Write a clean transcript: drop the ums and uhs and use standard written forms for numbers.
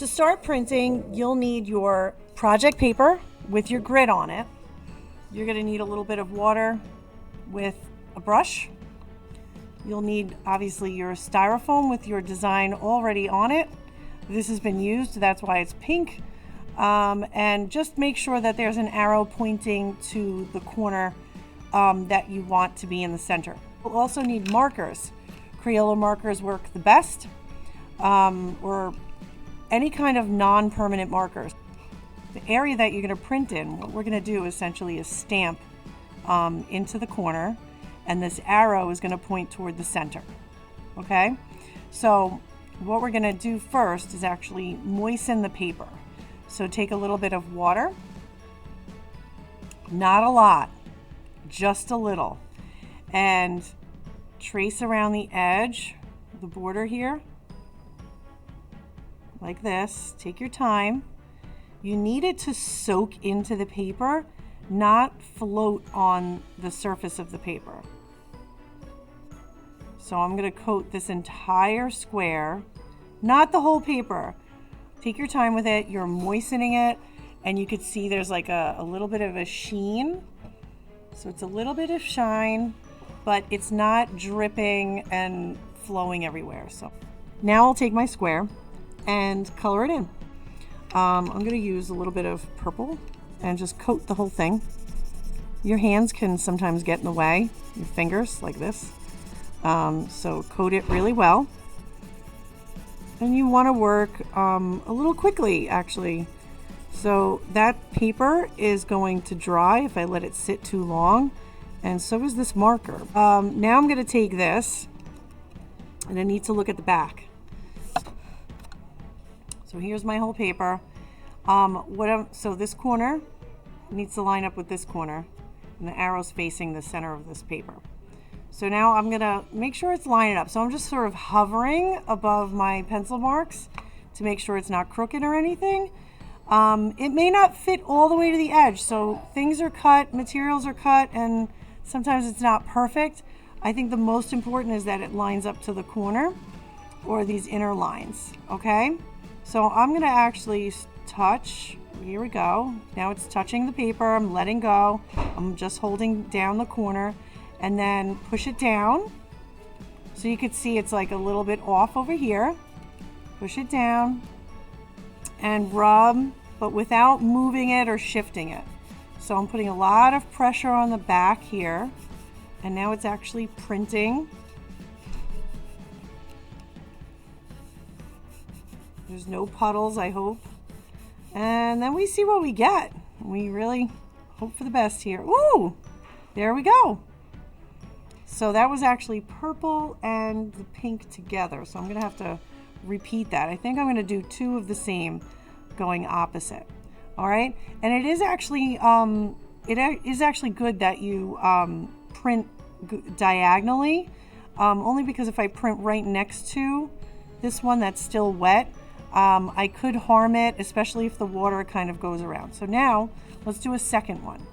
To start printing, you'll need your project paper with your grid on it. You're going to need a little bit of water with a brush. You'll need obviously your styrofoam with your design already on it. This has been used, that's why it's pink. And just make sure that there's an arrow pointing to the corner that you want to be in the center. You'll also need markers. Crayola markers work the best, or any kind of non-permanent markers. The area that you're going to print in, what we're going to do essentially is stamp into the corner, and this arrow is going to point toward the center. Okay, so what we're going to do first is actually moisten the paper. So take a little bit of water, not a lot, just a little, and trace around the edge, the border here, like this. Take your time. You need it to soak into the paper, not float on the surface of the paper. So I'm going to coat this entire square, not the whole paper. Take your time with it. You're moistening it, and you could see there's like a little bit of a sheen. So it's a little bit of shine, but it's not dripping and flowing everywhere. So now I'll take my square and color it in. I'm going to use a little bit of purple and just coat the whole thing. Your hands can sometimes get in the way, your fingers like this. So coat it really well. And you want to work a little quickly, actually. So that paper is going to dry if I let it sit too long, and so is this marker. Now I'm going to take this, and I need to look at the back. So here's my whole paper. So this corner needs to line up with this corner, and the arrow's facing the center of this paper. So now I'm gonna make sure it's lining up. So I'm just sort of hovering above my pencil marks to make sure it's not crooked or anything. It may not fit all the way to the edge, so things are cut, materials are cut, and sometimes it's not perfect. I think the most important is that it lines up to the corner or these inner lines, okay? So I'm gonna actually touch, here we go. Now it's touching the paper, I'm letting go. I'm just holding down the corner and then push it down. So you can see it's like a little bit off over here. Push it down and rub, but without moving it or shifting it. So I'm putting a lot of pressure on the back here, and now it's actually printing. There's no puddles, I hope. And then we see what we get. We really hope for the best here. Ooh, there we go. So that was actually purple and the pink together. So I'm gonna have to repeat that. I think I'm gonna do two of the same going opposite. All right, and it is actually good that you print diagonally, only because if I print right next to this one that's still wet, I could harm it, especially if the water kind of goes around. So now let's do a second one.